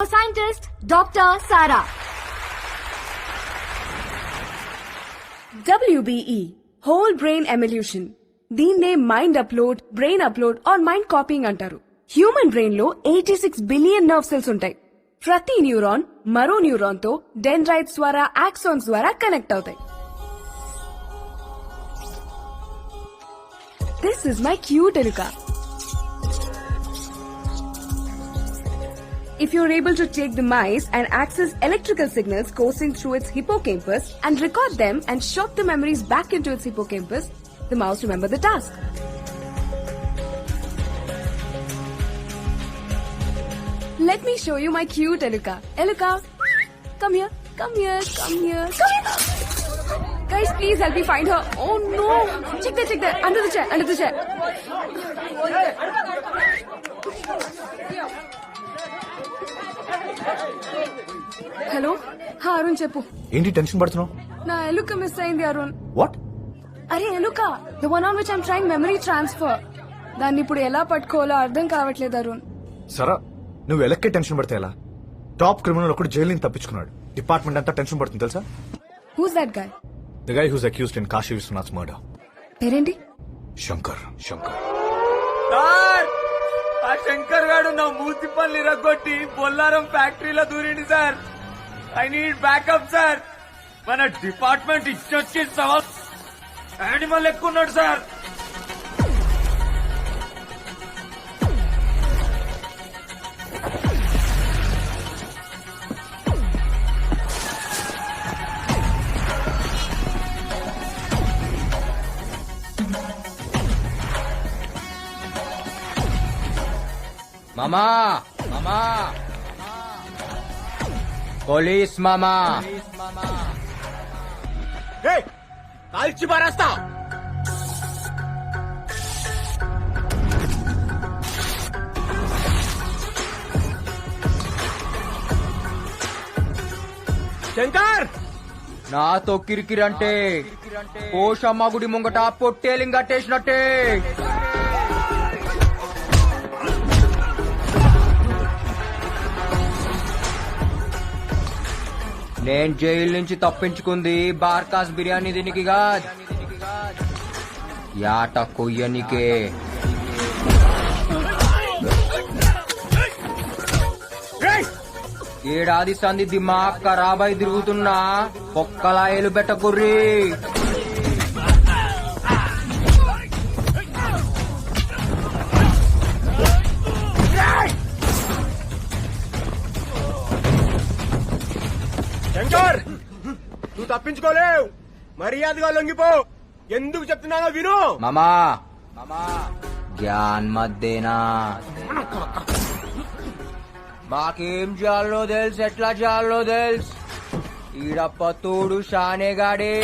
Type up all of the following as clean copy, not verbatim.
Scientist Dr. Sara. WBE Whole Brain Evolution. దీన్నే mind upload, brain upload or mind copying అంటారు. Human brain లో 86 billion nerve cells ఉంటాయి. ప్రతి neuron మరో neuron తో డెండ్రైట్స్ ద్వారా, ఆక్సాన్స్ ద్వారా కనెక్ట్ అవుతాయి. దిస్ ఇస్ మై క్యూట్ ఎలుక. If you're able to take the mice and access electrical signals coursing through its hippocampus and record them and shot the memories back into its hippocampus, the mouse remember the task. Let me show you my cute Eluka. Eluka, come here, come here, come here, come here. Guys, please help me find her. Oh no! Check that, under the chair, under the chair. Hello హా అరుణ్ చెప్పు. ఏంటి tension పడుతున్నావు? నా ఎలుక miss అయింది Arun. What? అరే ఎలుక, the one on which I'm trying memory transfer. దాన్ని ఇప్పుడు ఎలా పట్టుకోవాలో అర్థం కావట్లేదు అరుణ్. సరా, నువ్వు ఎలక్కే టెన్షన్ పడితే ఎలా? టాప్ క్రిమినల్ ఒకటి జైలు నుంచి తప్పించుకున్నాడు. డిపార్ట్మెంట్ అంతా టెన్షన్ పడుతుంది తెలుసా? Who's that guy? The guy who's accused in Kashi Vishwanath murder. పేరేంటి? శంకర్. శంకర్ ఆ శంకర్ గాడు నా మూతి పళ్ళు ఇరగొట్టి బొల్లారం ఫ్యాక్టరీలో దూరిండి sir. I need backup sir. మన డిపార్ట్మెంట్ ఇచ్చొచ్చి సవాల్ యానిమల్ ఎక్కున్నాడు సార్. మామా మామా పోలీస్ మామా కాల్చి పారేస్తా. శంకర్ నాతో కిరికిరంటే పోషమ్మ గుడి ముంగట పొట్టేలింగ్ కట్టేసినట్టే. నేను జైలు నుంచి తప్పించుకుంది బార్కాస్ బిర్యానీ దీనికిగా, యాట కొయ్యనికే. ఏడాది సంది దిమాగ్ ఖరాబై తిరుగుతున్నా పొక్కలాయలు పెట్టకుర్రి. శంకర్, నువ్వు తప్పించుకోలేవు. మర్యాదగా లొంగిపో. ఎందుకు చెప్తున్నానో విను. మామా మామా జ్ఞాన్ మధ్యేనా మాకేం చేయాలో తెలుసు, ఎట్లా చేయాలో తెలుసు. ఈడప్ప తోడు షానేగాడే.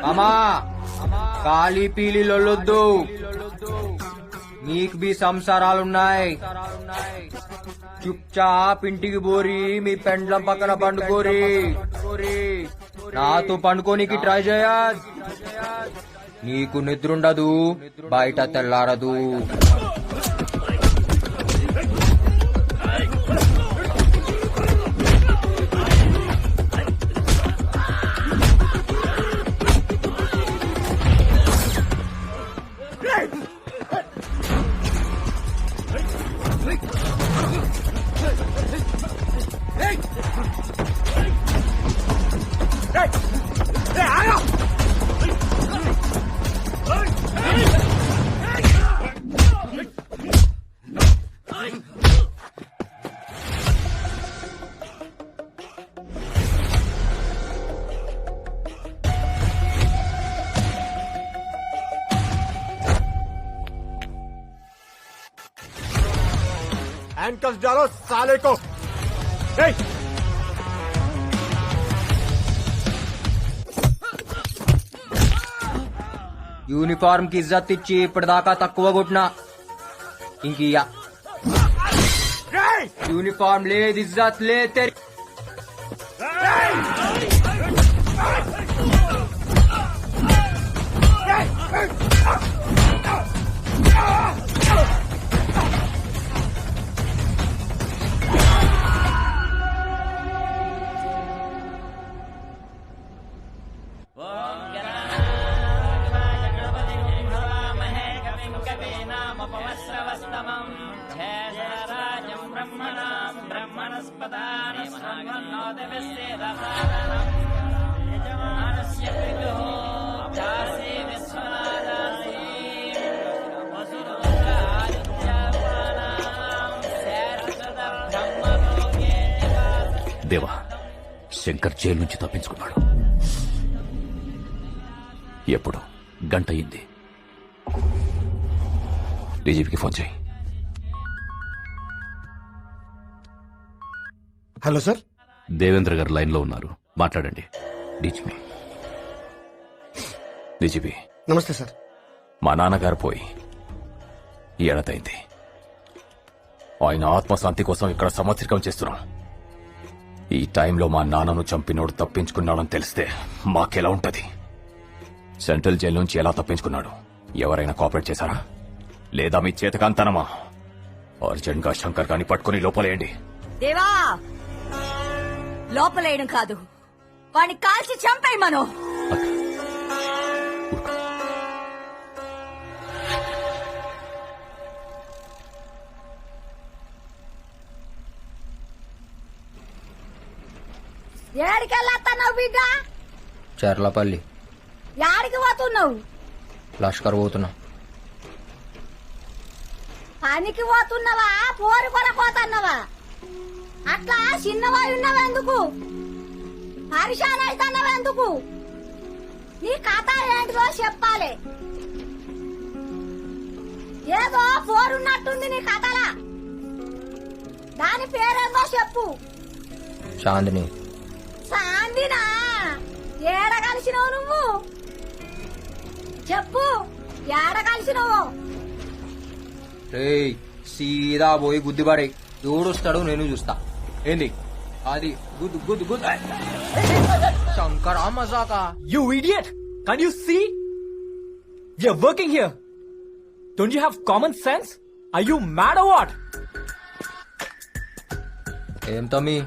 మామా కాళీ పీలి లొల్లొద్దు. నీకు బి సంసారాలున్నాయి. చుప్చాప్ ఇంటికి బోరి మీ పెండ్లం పక్కన పండుకోరి. నాతో పండుకోనికి ట్రై చేయద్. నీకు నిద్రుండదు, బయట తెల్లారదు. हैंडकफ डालो साले को. యూనిఫార్మ్ కి ఇజ్జత్ ఇచ్చి ఇప్పటిదాకా తక్కువ కొట్టినా ఇంకియ్యా यूनिफॉर्म ले इज्जत ले तेरी దేవా, శంకర్ జైలు నుంచి తప్పించుకున్నాడు. ఎప్పుడు? గంట అయింది. డీజీపీకి ఫోన్ చేయి. Hello sir. దేవేంద్ర గారు లైన్ లో ఉన్నారు, మాట్లాడండి. డీజీపీ. డీజీపీ, నమస్తే సార్. మా నాన్నగారు పోయి ఏడాదైంది. ఆయన ఆత్మశాంతి కోసం ఇక్కడ సంవత్సరికం చేస్తున్నాం. ఈ టైంలో మా నాన్నను చంపినోడు తప్పించుకున్నాడని తెలిస్తే మాకెలా ఉంటది? సెంట్రల్ జైలు నుంచి ఎలా తప్పించుకున్నాడు? ఎవరైనా కోఆపరేట్ చేశారా? లేదా మీ చేతకాంతనమా? అర్జెంట్ గా శంకర్ గాని పట్టుకుని లోపలేయండి. దేవా, లోపలేయడం కాదు, వాడిని కాల్చి చంపేయి మనం. ఏడికెళ్ళొస్తున్నావు బిడ్డ? చర్లపల్లి. యాడికి పోతున్నావు? లష్కర్ పోతున్నా. పనికి పోతున్నావా? పోరు కొరపోతున్నావా? అట్లా చిన్నవాయి ఉన్నావెందుకు? పరిశాన్ అవుతున్నావెందుకు? నీ కథ ఏంటిదో చెప్పాలి. ఏదో పోరున్నట్టుంది నీ కథలా. దాని పేరేందో చెప్పు. చాందిని. సాందినా? ఏడ కలిసినావు నువ్వు? చెప్పు, ఏడ కలిసినావు? రేయ్, సీదా పోయి గుద్దిపడే. ఎవడొస్తాడు నేను చూస్తా. ఏంది అది? గుద్దు గుద్దు గుద్దు. శంకరా మజాకా? You idiot! Can't you see? We are working here. Don't you have common sense? Are you mad or what? ఏం తమ్మి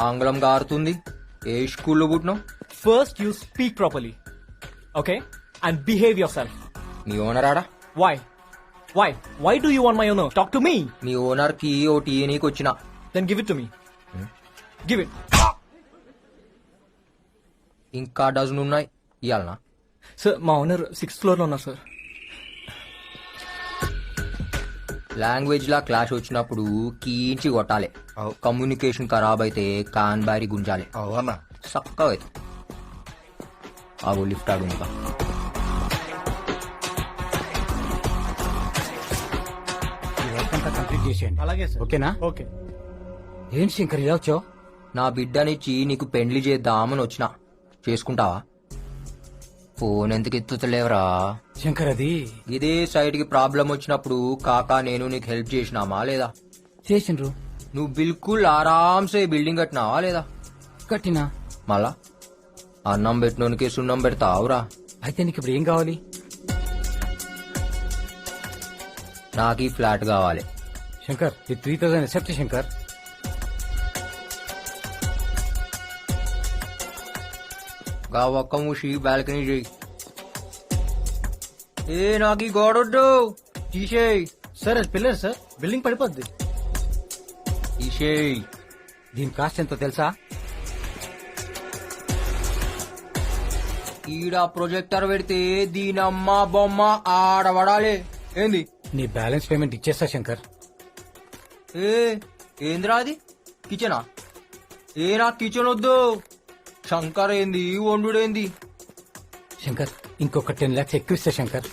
ఆంగ్లం గారుతుంది? ఏ స్కూల్లో పుట్టినావు? First you speak properly. Okay? And behave yourself. నీ ఓనర్ ఆడా? Why? Why? Why do you want my owner? Talk to me. నీ owner కి O T నీకు వచ్చిన. Then give it to me. Give it. ఇంకా డజన్ ఉన్నాయి ఇయ్యాలనా? Sir, మా owner 6th floor లో ఉన్నారు సార్. లాంగ్వేజ్ లా క్లాష్ వచ్చినప్పుడు కీంచి కొట్టాలి. కమ్యూనికేషన్ ఖరాబ్ అయితే కాన్ బారి గుంజాలి. అవునా? చక్కగా అయితే ఆగో లిఫ్ట్ ఆడు ఇంకా. కంప్లీట్ చేసేయండి. అలాగే సార్. ఓకేనా? ఓకే. ఏంటి శంకర్ ఇలా వచ్చావు? నా బిడ్డనిచ్చి నీకు పెండ్లి చేద్దామని వచ్చిన. చేసుకుంటావా? ఫోన్ ఎందుకు ఎత్తుతలేవరా? శంకర్ అది ఇదే సైడ్ కి ప్రాబ్లం వచ్చినప్పుడు కాకా నేను నీకు హెల్ప్ చేసినామా లేదా? చేసిండ్రు. నువ్వు బిల్కుల్ ఆరాంసే బిల్డింగ్ కట్టినావా లేదా? కట్టినా. మళ్ళా అన్నం పెట్టినోనికి సున్నం పెడతావురా? అయితే నీకు ఇప్పుడు ఏం కావాలి? నాకు ఈ ఫ్లాట్ కావాలి. శంకర్ ఈ 3000 ఎక్సెప్ట్ శంకర్. గా ఒక్క మూసి బాల్కనీ చేయి. ఏ నాకు ఈ గోడొద్దు, తీసేయి. సార్ అది పిల్లర్ సార్, బిల్డింగ్ పడిపోద్ది. తీసేయి. దీని కాస్ట్ ఎంతో తెలుసా? ఈడ ప్రొజెక్టర్ పెడితే దీనమ్మ బొమ్మ ఆడబడాలి. ఏంది? నీ బ్యాలెన్స్ పేమెంట్ ఇచ్చేస్తా శంకర్. ఏ ఏంద్రా అది? కిచెనా? ఏ నాకు కిచెన్ వద్దు. శంకర్ ఏంది వండుడేంది? శంకర్ ఇంకొక 10 lakhs ఎక్కువ ఇస్తా శంకర్.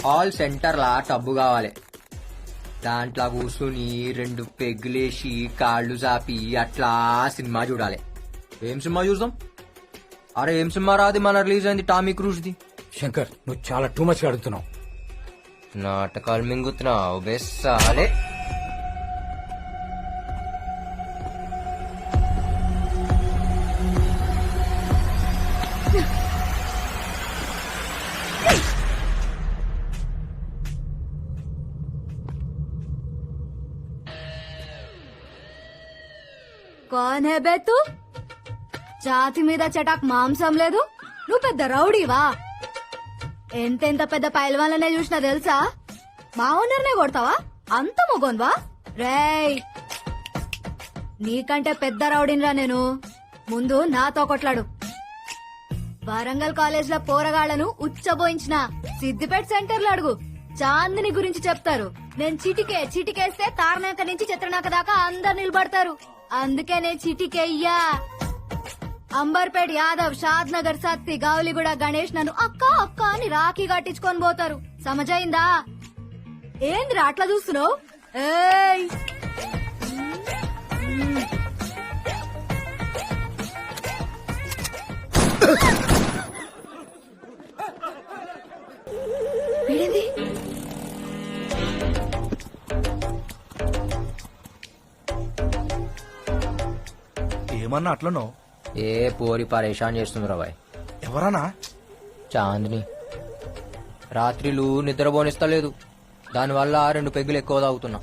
హాల్ సెంటర్ లా టబ్బు కావాలి. దాంట్లో కూర్చుని 2 పెగ్గులేసి కాళ్ళు చాపి అట్లా సినిమా చూడాలి. ఏం సినిమా చూద్దాం? అరే ఏం సినిమా రాది మన రిలీజ్ అయింది టామీ క్రూజ్ ది. శంకర్ నువ్వు చాలా టూ మచ్ అడుగుతున్నావు. నాటకాలు మింగుతున్నావు బెస్సాలే. కాన్ హే బే తూ? ఛాతి మీద చటాక్ మాంసం లేదు, నువ్వు పెద్ద రౌడీవా? ఎంతెంత పెద్ద పైల్వాన్లనే చూసినా తెలుసా? మా ఓనర్నే కొడతావా? అంత మొగోన్వా? రేయ్, నీకంటే పెద్ద రౌడీన్రా నేను. ముందు నాతో కొట్లాడు. వరంగల్ కాలేజ్ లో పోరగాళ్లను ఉచ్చబోయించిన సిద్దిపేట సెంటర్లో అడుగు, చాందిని గురించి చెప్తారు. నేను చిటికేస్తే తారనాక నుంచి చిత్రనాక దాకా అందరు నిలబడతారు. అందుకే నేను చిటికెయ్యా. అంబర్పేట్ యాదవ్, షాద్ నగర్ సత్తి, గౌలిగూడ గణేష్ నన్ను అక్క అక్క అని రాఖీ కట్టించుకొని పోతారు. సమజైందా? ఏంద్రా అట్లా చూస్తున్నావు? ఏయ్, వీడేంది? ఏమన్నా అట్లనో? ఏ పోరి పరేషాన్ చేస్తుంది రాబాయ్. ఎవరన్నా? చాందిని రాత్రిలు నిద్రపోనిస్తలేదు. దానివల్ల 2 పెగ్గులు ఎక్కువ తాగుతున్నా.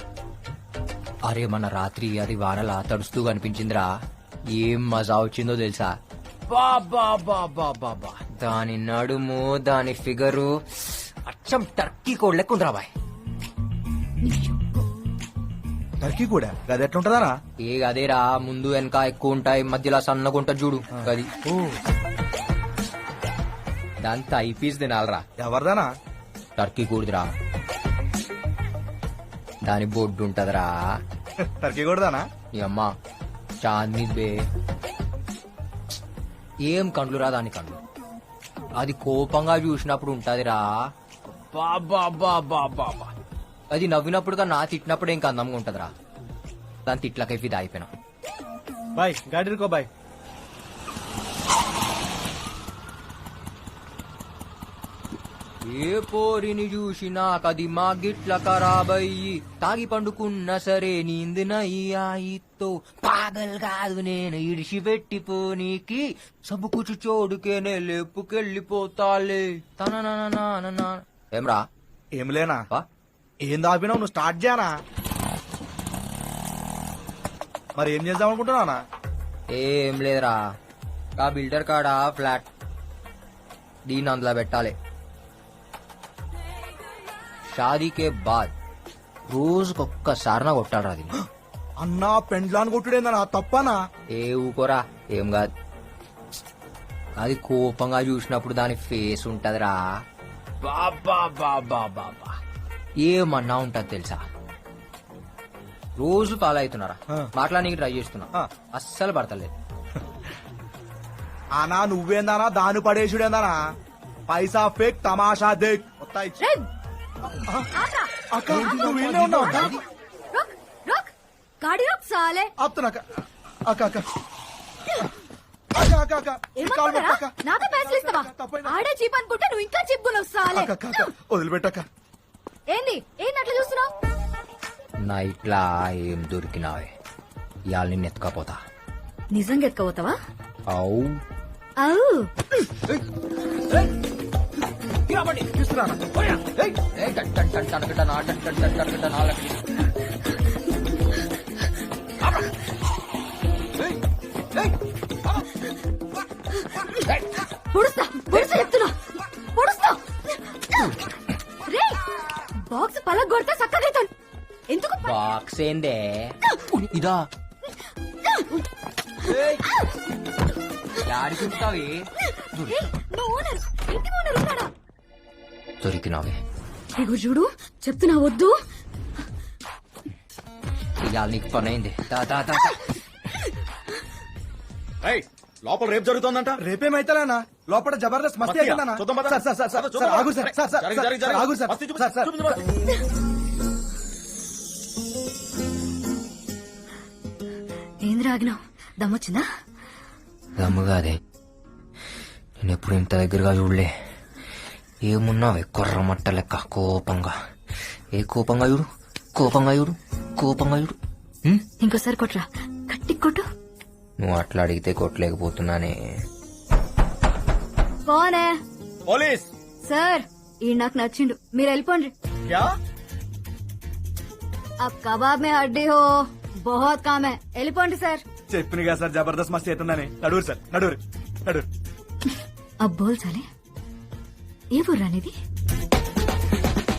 అరే మన రాత్రి అది వానలా తడుస్తూ కనిపించిందిరా. ఏం మజా వచ్చిందో తెలుసా? బాబా బాబా బాబా, దాని నడుము, దాని ఫిగరు అచ్చం టర్కీ కోడ్ లెక్క ఉంది రాబాయ్. టర్కీ కూడా అది ఎట్లుంటదారా? ఏ అదేరా, ముందు వెనక ఎక్కువ ఉంటాయి, మధ్యలో సన్నగుంట చూడు అది. దాంతో ఐపీస్ తినాలరా. ఎవరిదానా? టర్కీ కూడదురా, దాని బొడ్డు ఉంటదిరా. టర్కీ కూడదానా? ఈ అమ్మ చాందిని బే, ఏం కండ్లురా దాని కండ్లు. అది కోపంగా చూసినప్పుడు ఉంటదిరా. బాబా బాబా బాబా, అది నవ్వినప్పుడు కన్నా తిట్టినప్పుడు ఇంకా అందంగా ఉంటదిరా. దాని తిట్లకై ఫిదా అయిపోయినా. బాయ్ గాడి రుకో బాయ్. ఏ పోరిని చూసినా కది మా గిట్ల ఖరాబయ్యి, తాగి పండుకున్న సరే నీందినయ్యాయితో. పాగల్ కాదు నేను ఇడిసి పెట్టిపోనీకి, సబుకుచు చోడుకేనే లేపుకెళ్ళిపోతాలే. తన ఏమ్రా? ఏం లేనా? ఏం దాపినావు? నువ్వు స్టార్ట్ చేయనా? మరి ఏం చేద్దాం అనుకుంటున్నానా? ఏం లేదురా, ఆ బిల్డర్ కాడ ఫ్లాట్, దీన్ని అందులో పెట్టాలి. షాదీకే బాద్ రోజుకొక్కసారి కొట్టాడు అది. అన్నా పెండ్లాన్ని కొట్టుడేందనా? తప్పనా? ఏ ఊకోరా, ఏం కాదు. అది కోపంగా చూసినప్పుడు దాని ఫేస్ ఉంటదిరా. బాబా బాబా బాబా, ఏమన్నా ఉంటది తెలుసా? రోజు ఫాలో అవుతున్నారా, మాట్లాడానికి ట్రై చేస్తున్నా, అస్సలు పడతలేదు. అనా నువ్వేందానా? దాని పడేసుడేందానా? పైసా ఫేక్, తమాషా దేక్. అక్క నువ్వు వీళ్ళే ఉన్నావు అక్క? గాడి రోక్ సాలే. ఆపుతున్నా అక్క. అక్క అక్క అక్క అక్క అక్క ఏమనుకున్నారా? నాకే పైసలు ఇస్తావా? ఆడే చీప్ అనుకుంటే నువ్వు ఇంకా చిప్పుకున్నావు సాలే. అక్క అక్క వదిలిపెట్టక్క. ఏంది ఏంది అట్లా చూస్తున్నావు? నైట్లా ఏం దొరికినావే, ఇవాళ నిన్ను ఎత్తుకపోతా. నిజంగా ఎత్తుకపోతావా? అవు అవు. పొడుస్తా పొడుస్తా చెప్తున్నా, పొడుస్తా. రే బాక్స్ పలగ కొడితే చక్కగైతాను. ఎందుకు బాక్స్ ఏందే ఇదా? ఆడికుంటావి దొరికినావే. ఇగో చూడు చెప్తున్నా, వద్దు. ఇవాళ నీకు పని అయింది. లోపల రేపు జరుగుతుందంట. రేపేమైతేనా? లోపల జబర్దస్త్ మస్తీ అవుతుందన్నా. Sir sir sir sir sir ఆగు సార్ సార్ సార్ ఆగు సార్ సార్ సార్. ఏంద్ర ఆగినావు? దమ్మొచ్చిందా? దమ్ముగాదే, నేను ఎప్పుడు ఇంత దగ్గరగా చూడలే. ఏమున్నావే కొర్ర మట్ట లెక్క కోపంగా. ఏ కోపంగా చూడు కోపంగా చూడు కోపంగా చూడు. ఇంకోసారి కొట్రా, గట్టి కొట్టు. నువ్వు అట్లా అడిగితే కొట్టలేకపోతున్నానే. కోనే పోలీస్ సార్, ఈ నాకు నచ్చిండు, మీరు వెళ్ళిపోండి. క్యా అబ్ కబాబ్ మే హడ్డీ హో, బహుత్ కామ్ హై, వెళ్ళిపోండి సార్. చెప్పినగా సార్ జబర్దస్త్ మస్తీ అవుతుందని. నడువురు సార్, నడువురు నడువురు. అబ్ బోల్ సాలే, ఏ బుర్రా నీది?